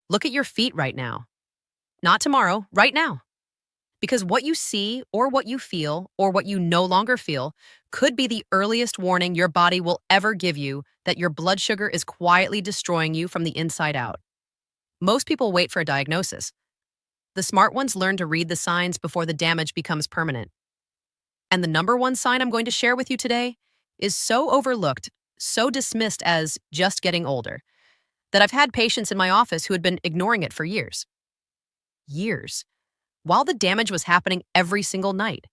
Look at your feet right now. Not tomorrow, right now. Because what you see or what you feel or what you no longer feel could be the earliest warning your body will ever give you that your blood sugar is quietly destroying you from the inside out. Most people wait for a diagnosis. The smart ones learn to read the signs before the damage becomes permanent. And the number one sign I'm going to share with you today is so overlooked, so dismissed as just getting older, that I've had patients in my office who had been ignoring it for years. Years. While the damage was happening every single night.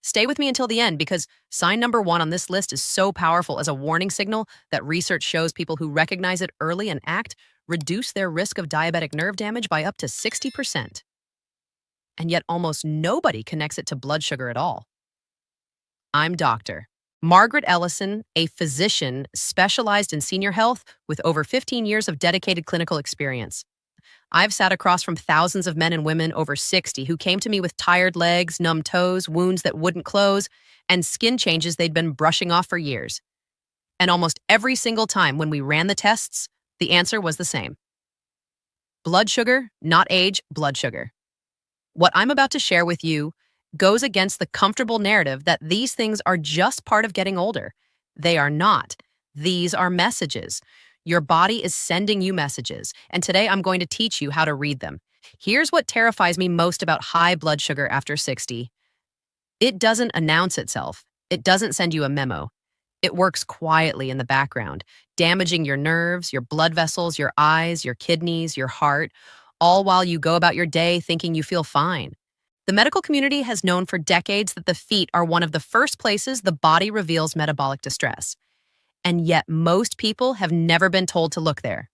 Stay with me until the end because sign number one on this list is so powerful as a warning signal that research shows people who recognize it early and act reduce their risk of diabetic nerve damage by up to 60%. And yet almost nobody connects it to blood sugar at all. I'm Dr. Margaret Ellison, a physician specialized in senior health with over 15 years of dedicated clinical experience. I've sat across from thousands of men and women over 60 who came to me with tired legs, numb toes, wounds that wouldn't close, and skin changes they'd been brushing off for years. And almost every single time when we ran the tests, the answer was the same. Blood sugar, not age, blood sugar. What I'm about to share with you goes against the comfortable narrative that these things are just part of getting older. They are not. These are messages. Your body is sending you messages, and today I'm going to teach you how to read them. Here's what terrifies me most about high blood sugar after 60. It doesn't announce itself. It doesn't send you a memo. It works quietly in the background, damaging your nerves, your blood vessels, your eyes, your kidneys, your heart, all while you go about your day thinking you feel fine. The medical community has known for decades that the feet are one of the first places the body reveals metabolic distress. And yet most people have never been told to look there.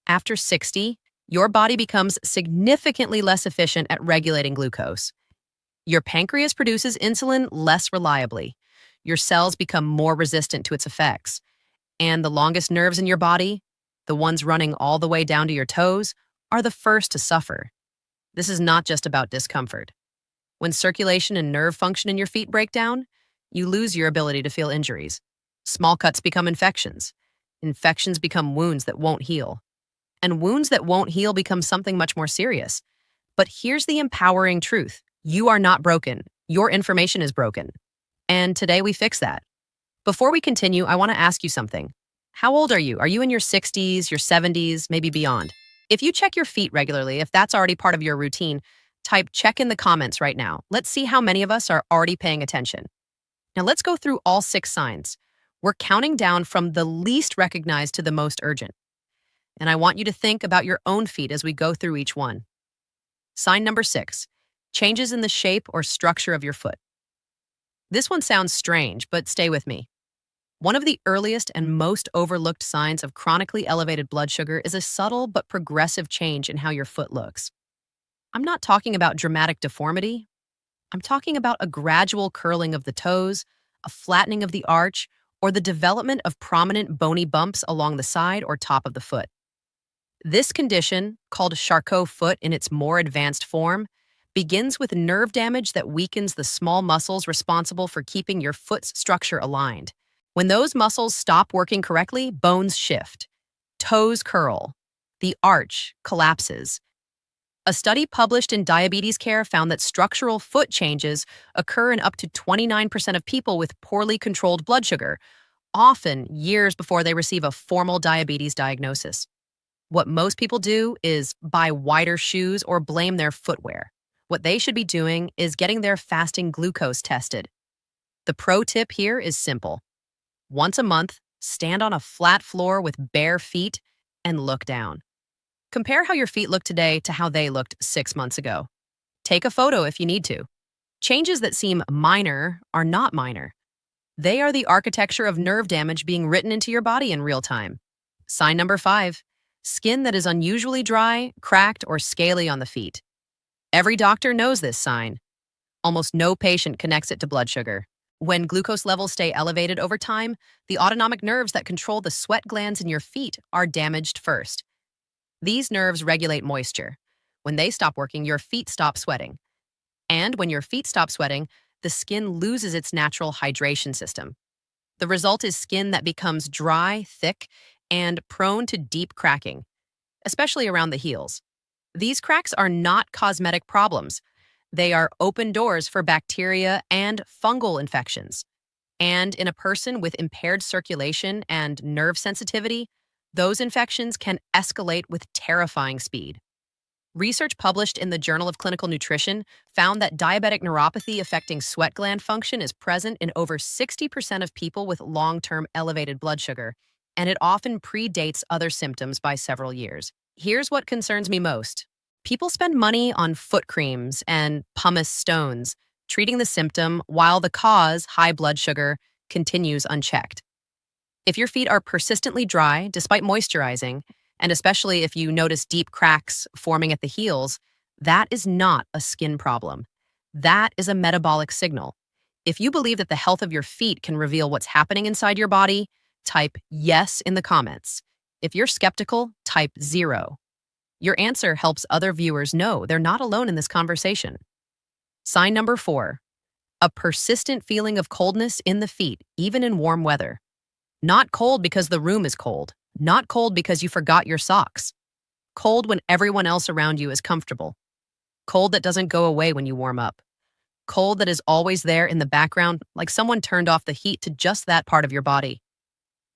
After 60, your body becomes significantly less efficient at regulating glucose. Your pancreas produces insulin less reliably. Your cells become more resistant to its effects. And the longest nerves in your body, the ones running all the way down to your toes, are the first to suffer. This is not just about discomfort. When circulation and nerve function in your feet break down, you lose your ability to feel injuries. Small cuts become infections. Infections become wounds that won't heal. And wounds that won't heal become something much more serious. But here's the empowering truth. You are not broken. Your information is broken. And today we fix that. Before we continue, I want to ask you something. How old are you? Are you in your 60s, your 70s, maybe beyond? If you check your feet regularly, if that's already part of your routine, type check in the comments right now. Let's see how many of us are already paying attention. Now let's go through all 6 signs. We're counting down from the least recognized to the most urgent. And I want you to think about your own feet as we go through each one. Sign number 6, changes in the shape or structure of your foot. This one sounds strange, but stay with me. One of the earliest and most overlooked signs of chronically elevated blood sugar is a subtle but progressive change in how your foot looks. I'm not talking about dramatic deformity. I'm talking about a gradual curling of the toes, a flattening of the arch, or the development of prominent bony bumps along the side or top of the foot. This condition, called Charcot foot in its more advanced form, begins with nerve damage that weakens the small muscles responsible for keeping your foot's structure aligned. When those muscles stop working correctly, bones shift, toes curl, the arch collapses. A study published in Diabetes Care found that structural foot changes occur in up to 29% of people with poorly controlled blood sugar, often years before they receive a formal diabetes diagnosis. What most people do is buy wider shoes or blame their footwear. What they should be doing is getting their fasting glucose tested. The pro tip here is simple. Once a month, stand on a flat floor with bare feet and look down. Compare how your feet look today to how they looked 6 months ago. Take a photo if you need to. Changes that seem minor are not minor. They are the architecture of nerve damage being written into your body in real time. Sign number 5, skin that is unusually dry, cracked, or scaly on the feet. Every doctor knows this sign. Almost no patient connects it to blood sugar. When glucose levels stay elevated over time, the autonomic nerves that control the sweat glands in your feet are damaged first. These nerves regulate moisture. When they stop working, your feet stop sweating. And when your feet stop sweating, the skin loses its natural hydration system. The result is skin that becomes dry, thick, and prone to deep cracking. especially around the heels. These cracks are not cosmetic problems. They are open doors for bacteria and fungal infections. And in a person with impaired circulation and nerve sensitivity, those infections can escalate with terrifying speed. Research published in the Journal of Clinical Nutrition found that diabetic neuropathy affecting sweat gland function is present in over 60% of people with long-term elevated blood sugar, and it often predates other symptoms by several years. Here's what concerns me most. People spend money on foot creams and pumice stones, treating the symptom while the cause, high blood sugar, continues unchecked. If your feet are persistently dry despite moisturizing, and especially if you notice deep cracks forming at the heels, that is not a skin problem. That is a metabolic signal. If you believe that the health of your feet can reveal what's happening inside your body, type yes in the comments. If you're skeptical, type 0. Your answer helps other viewers know they're not alone in this conversation. Sign number 4, a persistent feeling of coldness in the feet, even in warm weather. Not cold because the room is cold. Not cold because you forgot your socks. Cold when everyone else around you is comfortable. Cold that doesn't go away when you warm up. Cold that is always there in the background, like someone turned off the heat to just that part of your body.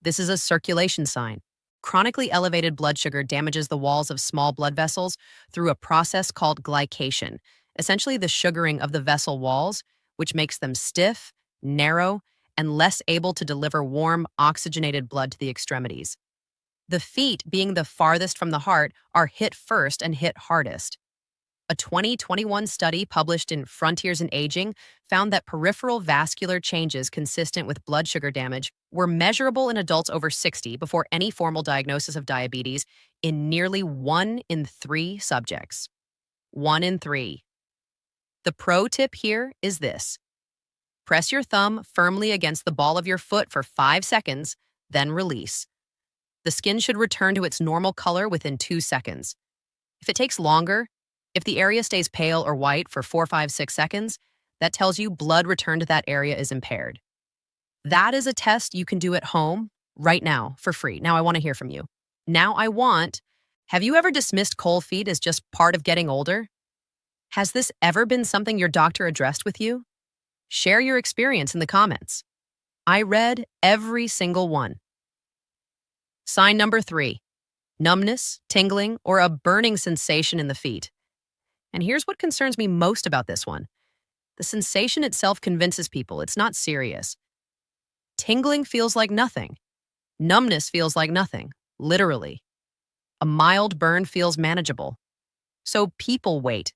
This is a circulation sign. Chronically elevated blood sugar damages the walls of small blood vessels through a process called glycation, essentially the sugaring of the vessel walls, which makes them stiff, narrow, and less able to deliver warm, oxygenated blood to the extremities. The feet, being the farthest from the heart, are hit first and hit hardest. A 2021 study published in Frontiers in Aging found that peripheral vascular changes consistent with blood sugar damage were measurable in adults over 60 before any formal diagnosis of diabetes in nearly 1 in 3 subjects. 1 in 3. The pro tip here is this. Press your thumb firmly against the ball of your foot for 5 seconds, then release. The skin should return to its normal color within 2 seconds. If it takes longer, if the area stays pale or white for 4, 5, 6 seconds, that tells you blood return to that area is impaired. That is a test you can do at home right now for free. Now I want to hear from you. Have you ever dismissed cold feet as just part of getting older? Has this ever been something your doctor addressed with you? Share your experience in the comments. I read every single one. Sign number 3, numbness, tingling, or a burning sensation in the feet. And here's what concerns me most about this one. The sensation itself convinces people it's not serious. Tingling feels like nothing. Numbness feels like nothing, literally. A mild burn feels manageable. So people wait.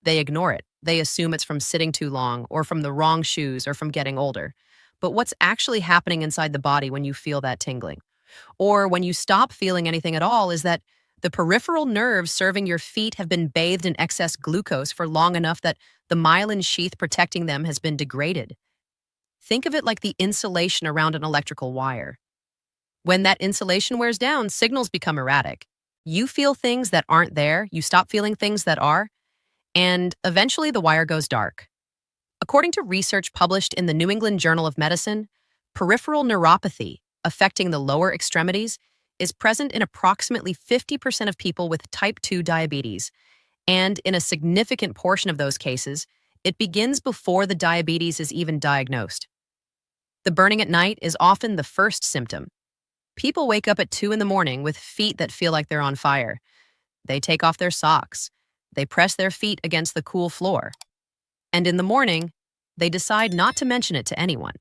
They ignore it. They assume it's from sitting too long, or from the wrong shoes, or from getting older. But what's actually happening inside the body when you feel that tingling? Or when you stop feeling anything at all is that the peripheral nerves serving your feet have been bathed in excess glucose for long enough that the myelin sheath protecting them has been degraded. Think of it like the insulation around an electrical wire. When that insulation wears down, signals become erratic. You feel things that aren't there, you stop feeling things that are, and eventually the wire goes dark. According to research published in the New England Journal of Medicine, peripheral neuropathy, affecting the lower extremities, is present in approximately 50% of people with type 2 diabetes, and in a significant portion of those cases, it begins before the diabetes is even diagnosed. The burning at night is often the first symptom. People wake up at 2 in the morning with feet that feel like they're on fire. They take off their socks. They press their feet against the cool floor. And in the morning, they decide not to mention it to anyone.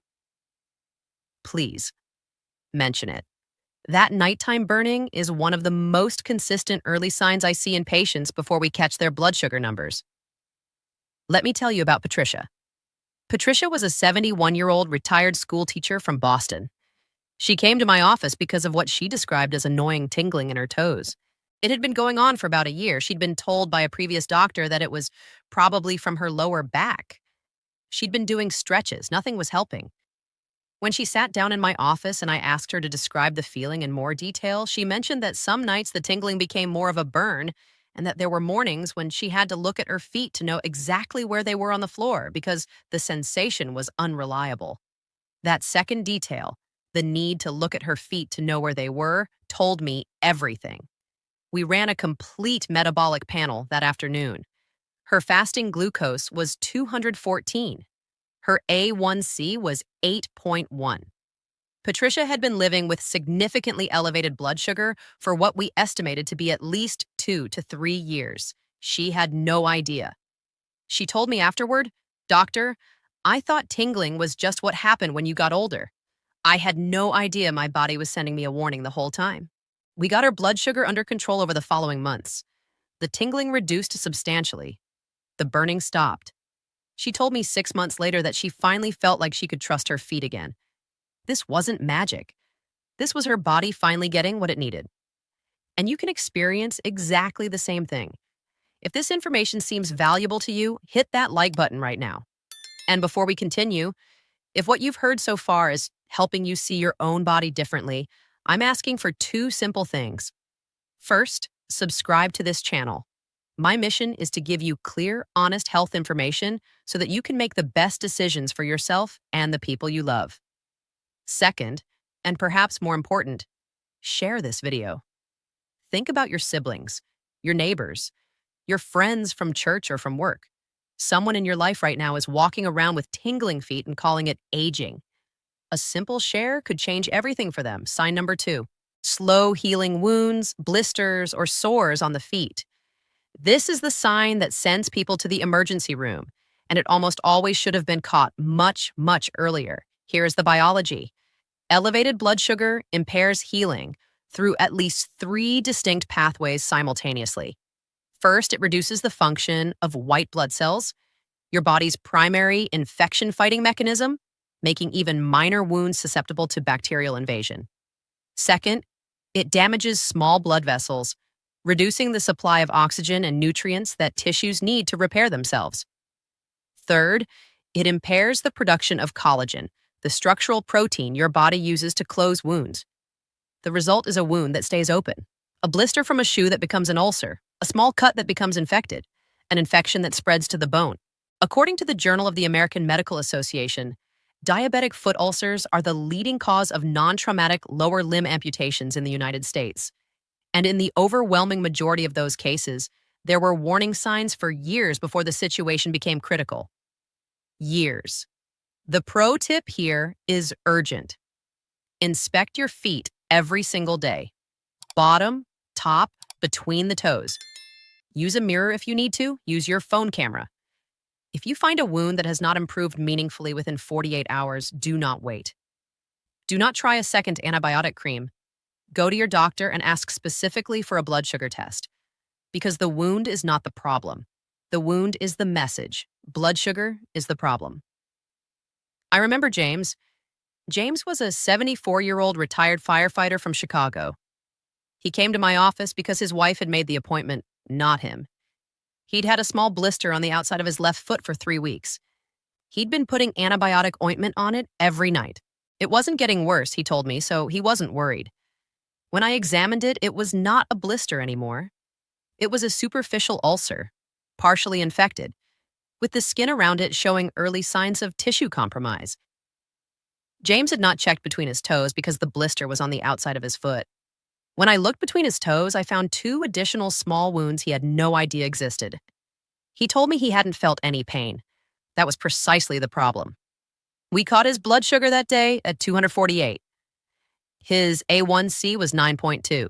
Please, mention it. That nighttime burning is one of the most consistent early signs I see in patients before we catch their blood sugar numbers. Let me tell you about Patricia. Patricia was a 71-year-old retired school teacher from Boston. She came to my office because of what she described as annoying tingling in her toes. It had been going on for about a year. She'd been told by a previous doctor that it was probably from her lower back. She'd been doing stretches. Nothing was helping. When she sat down in my office and I asked her to describe the feeling in more detail, she mentioned that some nights the tingling became more of a burn and that there were mornings when she had to look at her feet to know exactly where they were on the floor because the sensation was unreliable. That second detail, the need to look at her feet to know where they were, told me everything. We ran a complete metabolic panel that afternoon. Her fasting glucose was 214. Her A1C was 8.1. Patricia had been living with significantly elevated blood sugar for what we estimated to be at least 2 to 3 years. She had no idea. She told me afterward, "Doctor, I thought tingling was just what happened when you got older. I had no idea my body was sending me a warning the whole time." We got her blood sugar under control over the following months. The tingling reduced substantially. The burning stopped. She told me 6 months later that she finally felt like she could trust her feet again. This wasn't magic. This was her body finally getting what it needed. And you can experience exactly the same thing. If this information seems valuable to you, hit that like button right now. And before we continue, if what you've heard so far is helping you see your own body differently, I'm asking for 2 simple things. First, subscribe to this channel. My mission is to give you clear, honest health information so that you can make the best decisions for yourself and the people you love. Second, and perhaps more important, share this video. Think about your siblings, your neighbors, your friends from church or from work. Someone in your life right now is walking around with tingling feet and calling it aging. A simple share could change everything for them. Sign number 2, slow healing wounds, blisters, or sores on the feet. This is the sign that sends people to the emergency room, and it almost always should have been caught much, much earlier. Here is the biology. Elevated blood sugar impairs healing through at least 3 distinct pathways simultaneously. First, it reduces the function of white blood cells, your body's primary infection-fighting mechanism, making even minor wounds susceptible to bacterial invasion. Second, it damages small blood vessels, reducing the supply of oxygen and nutrients that tissues need to repair themselves. Third, it impairs the production of collagen, the structural protein your body uses to close wounds. The result is a wound that stays open, a blister from a shoe that becomes an ulcer, a small cut that becomes infected, an infection that spreads to the bone. According to the Journal of the American Medical Association, diabetic foot ulcers are the leading cause of non-traumatic lower limb amputations in the United States. And in the overwhelming majority of those cases, there were warning signs for years before the situation became critical. Years. The pro tip here is urgent. Inspect your feet every single day. Bottom, top, between the toes. Use a mirror if you need to. Use your phone camera. If you find a wound that has not improved meaningfully within 48 hours, do not wait. Do not try a second antibiotic cream. Go to your doctor and ask specifically for a blood sugar test. Because the wound is not the problem. The wound is the message. Blood sugar is the problem. I remember James. James was a 74-year-old retired firefighter from Chicago. He came to my office because his wife had made the appointment, not him. He'd had a small blister on the outside of his left foot for 3 weeks. He'd been putting antibiotic ointment on it every night. It wasn't getting worse, he told me, so he wasn't worried. When I examined it, it was not a blister anymore. It was a superficial ulcer, partially infected, with the skin around it showing early signs of tissue compromise. James had not checked between his toes because the blister was on the outside of his foot. When I looked between his toes, I found 2 additional small wounds he had no idea existed. He told me he hadn't felt any pain. That was precisely the problem. We caught his blood sugar that day at 248. His A1C was 9.2.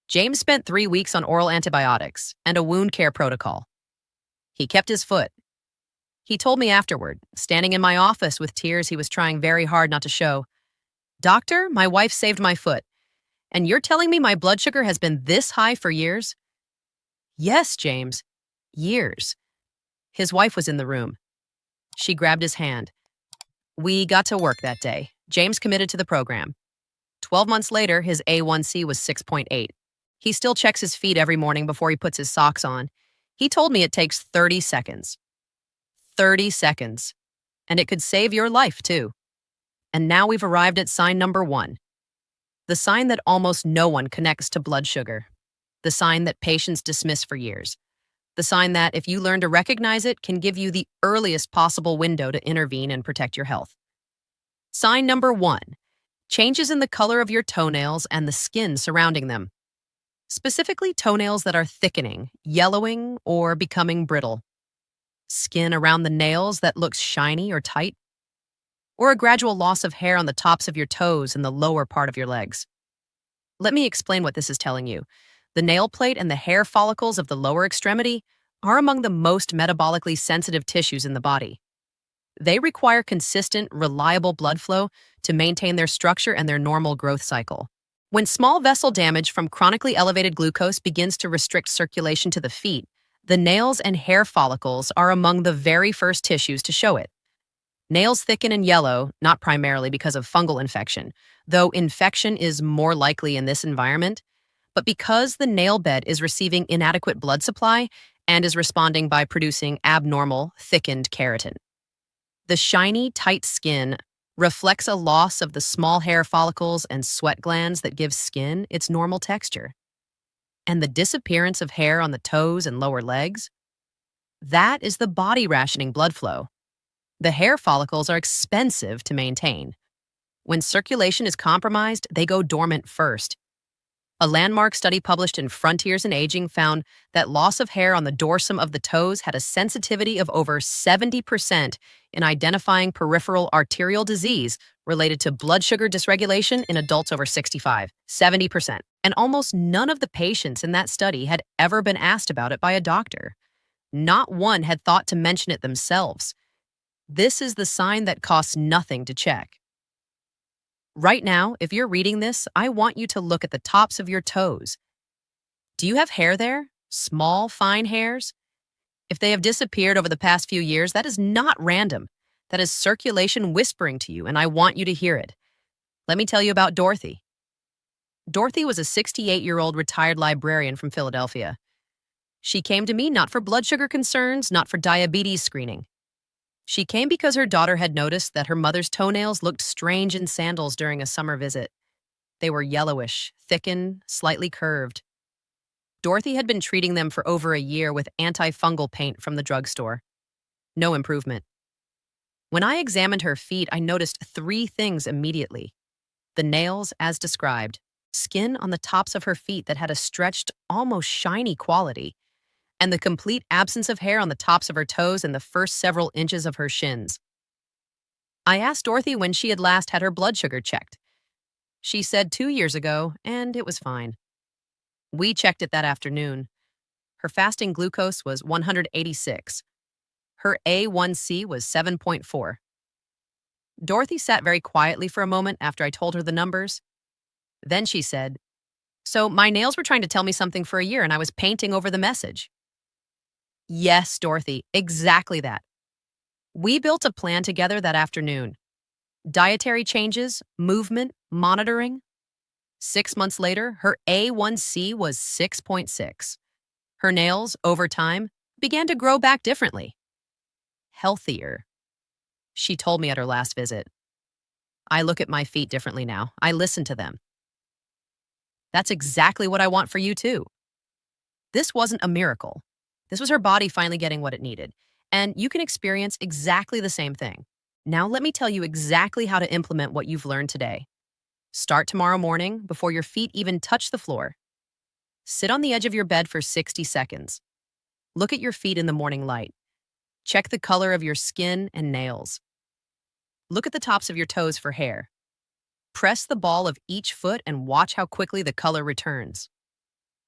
James spent 3 weeks on oral antibiotics and a wound care protocol. He kept his foot. He told me afterward, standing in my office with tears he was trying very hard not to show, "Doctor, my wife saved my foot. And you're telling me my blood sugar has been this high for years?" "Yes, James, years." His wife was in the room. She grabbed his hand. We got to work that day. James committed to the program. 12 months later, his A1C was 6.8. He still checks his feet every morning before he puts his socks on. He told me it takes 30 seconds. 30 seconds. And it could save your life, too. And now we've arrived at sign number 1. The sign that almost no one connects to blood sugar. The sign that patients dismiss for years. The sign that, if you learn to recognize it, can give you the earliest possible window to intervene and protect your health. Sign number 1. Changes in the color of your toenails and the skin surrounding them. specifically toenails that are thickening, yellowing, or becoming brittle, skin around the nails that looks shiny or tight, or a gradual loss of hair on the tops of your toes and the lower part of your legs. Let me explain what this is telling you. The nail plate and the hair follicles of the lower extremity are among the most metabolically sensitive tissues in the body. They require consistent, reliable blood flow to maintain their structure and their normal growth cycle. When small vessel damage from chronically elevated glucose begins to restrict circulation to the feet, the nails and hair follicles are among the very first tissues to show it. Nails thicken and yellow, not primarily because of fungal infection, though infection is more likely in this environment, but because the nail bed is receiving inadequate blood supply and is responding by producing abnormal, thickened keratin. The shiny, tight skin reflects a loss of the small hair follicles and sweat glands that give skin its normal texture. And the disappearance of hair on the toes and lower legs, that is the body rationing blood flow. The hair follicles are expensive to maintain. When circulation is compromised, they go dormant first. A landmark study published in Frontiers in Aging found that loss of hair on the dorsum of the toes had a sensitivity of over 70% in identifying peripheral arterial disease related to blood sugar dysregulation in adults over 65. 70%. And almost none of the patients in that study had ever been asked about it by a doctor. Not one had thought to mention it themselves. This is the sign that costs nothing to check. Right now, if you're reading this, I want you to look at the tops of your toes. Do you have hair there? Small, fine hairs? If they have disappeared over the past few years, that is not random. That is circulation whispering to you, and I want you to hear it. Let me tell you about Dorothy. Dorothy was a 68-year-old retired librarian from Philadelphia. She came to me not for blood sugar concerns, not for diabetes screening. She came because her daughter had noticed that her mother's toenails looked strange in sandals during a summer visit. They were yellowish, thickened, slightly curved. Dorothy had been treating them for over a year with antifungal paint from the drugstore. No improvement. When I examined her feet, I noticed three things immediately. The nails, as described, skin on the tops of her feet that had a stretched, almost shiny quality, and the complete absence of hair on the tops of her toes and the first several inches of her shins. I asked Dorothy when she had last had her blood sugar checked. She said 2 years ago, and it was fine. We checked it that afternoon. Her fasting glucose was 186. Her A1C was 7.4. Dorothy sat very quietly for a moment after I told her the numbers. Then she said, "So my nails were trying to tell me something for a year, and I was painting over the message." Yes, Dorothy, exactly that. We built a plan together that afternoon. Dietary changes, movement, monitoring. 6 months later, her A1C was 6.6. Her nails, over time, began to grow back differently. Healthier. She told me at her last visit. I look at my feet differently now. I listen to them. That's exactly what I want for you too. This wasn't a miracle. This was her body finally getting what it needed. And you can experience exactly the same thing. Now let me tell you exactly how to implement what you've learned today. Start tomorrow morning before your feet even touch the floor. Sit on the edge of your bed for 60 seconds. Look at your feet in the morning light. Check the color of your skin and nails. Look at the tops of your toes for hair. Press the ball of each foot and watch how quickly the color returns.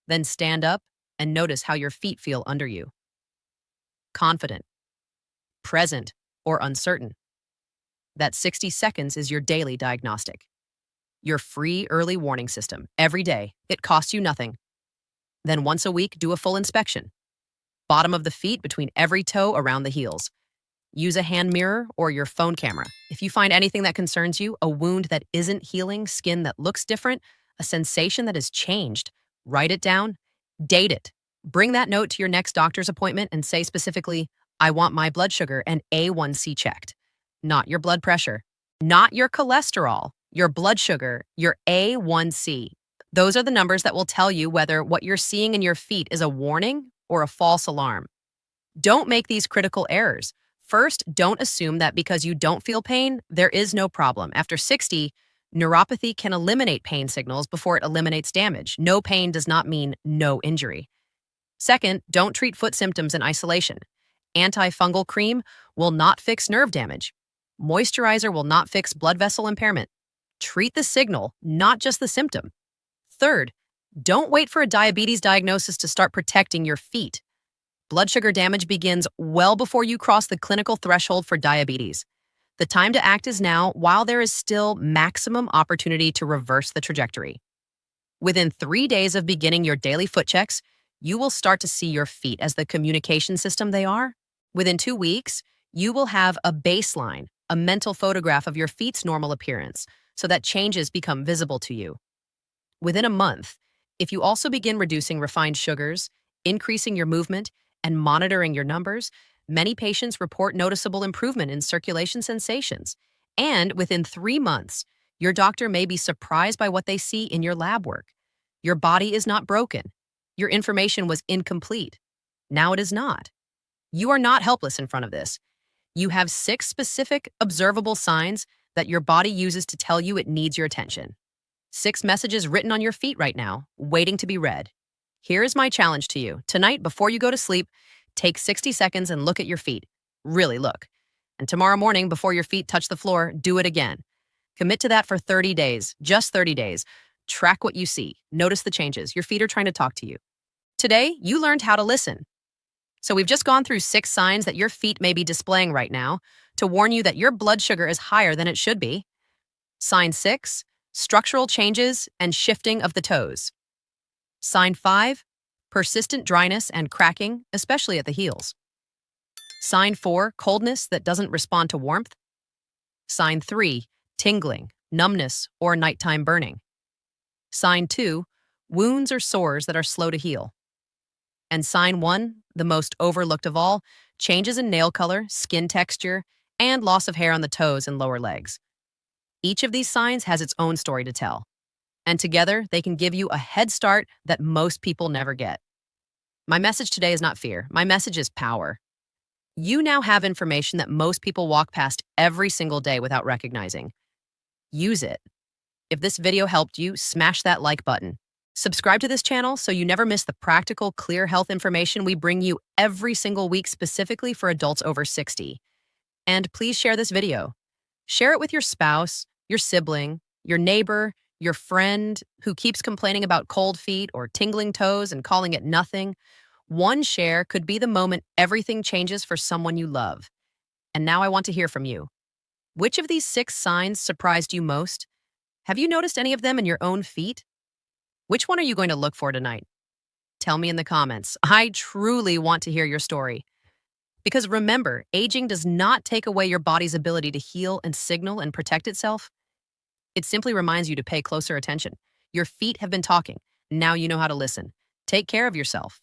Then stand up and notice how your feet feel under you. Confident, present, or uncertain. That 60 seconds is your daily diagnostic. Your free early warning system, every day. It costs you nothing. Then once a week, do a full inspection. Bottom of the feet between every toe around the heels. Use a hand mirror or your phone camera. If you find anything that concerns you, a wound that isn't healing, skin that looks different, a sensation that has changed, write it down, date it. Bring that note to your next doctor's appointment and say specifically, "I want my blood sugar and A1C checked." Not your blood pressure, not your cholesterol, your blood sugar, your A1C. Those are the numbers that will tell you whether what you're seeing in your feet is a warning or a false alarm. Don't make these critical errors. First, don't assume that because you don't feel pain, there is no problem. After 60, Neuropathy can eliminate pain signals before it eliminates damage. No pain does not mean no injury. Second, don't treat foot symptoms in isolation. Antifungal cream will not fix nerve damage. Moisturizer will not fix blood vessel impairment. Treat the signal, not just the symptom. Third, don't wait for a diabetes diagnosis to start protecting your feet. Blood sugar damage begins well before you cross the clinical threshold for diabetes. The time to act is now, while there is still maximum opportunity to reverse the trajectory. Within 3 days of beginning your daily foot checks, you will start to see your feet as the communication system they are. Within 2 weeks, you will have a baseline, a mental photograph of your feet's normal appearance, so that changes become visible to you. Within a month, if you also begin reducing refined sugars, increasing your movement, and monitoring your numbers, many patients report noticeable improvement in circulation sensations. And within 3 months, your doctor may be surprised by what they see in your lab work. Your body is not broken. Your information was incomplete. Now it is not. You are not helpless in front of this. You have 6 specific, observable signs that your body uses to tell you it needs your attention. 6 messages written on your feet right now, waiting to be read. Here is my challenge to you. Tonight, before you go to sleep, take 60 seconds and look at your feet. Really look. And tomorrow morning, before your feet touch the floor, do it again. Commit to that for 30 days, just 30 days. Track what you see. Notice the changes. Your feet are trying to talk to you. Today, you learned how to listen. So we've just gone through 6 signs that your feet may be displaying right now to warn you that your blood sugar is higher than it should be. Sign 6, structural changes and shifting of the toes. Sign 5, persistent dryness and cracking, especially at the heels. Sign 4, coldness that doesn't respond to warmth. Sign 3, tingling, numbness, or nighttime burning. Sign 2, wounds or sores that are slow to heal. And sign 1, the most overlooked of all, changes in nail color, skin texture, and loss of hair on the toes and lower legs. Each of these signs has its own story to tell. And together, they can give you a head start that most people never get. My message today is not fear. My message is power. You now have information that most people walk past every single day without recognizing. Use it. If this video helped you, smash that like button. Subscribe to this channel so you never miss the practical, clear health information we bring you every single week specifically for adults over 60. And please share this video. Share it with your spouse, your sibling, your neighbor, your friend who keeps complaining about cold feet or tingling toes and calling it nothing. One share could be the moment everything changes for someone you love. And now I want to hear from you. Which of these 6 signs surprised you most? Have you noticed any of them in your own feet? Which one are you going to look for tonight? Tell me in the comments. I truly want to hear your story. Because remember, aging does not take away your body's ability to heal and signal and protect itself. It simply reminds you to pay closer attention. Your feet have been talking. Now you know how to listen. Take care of yourself.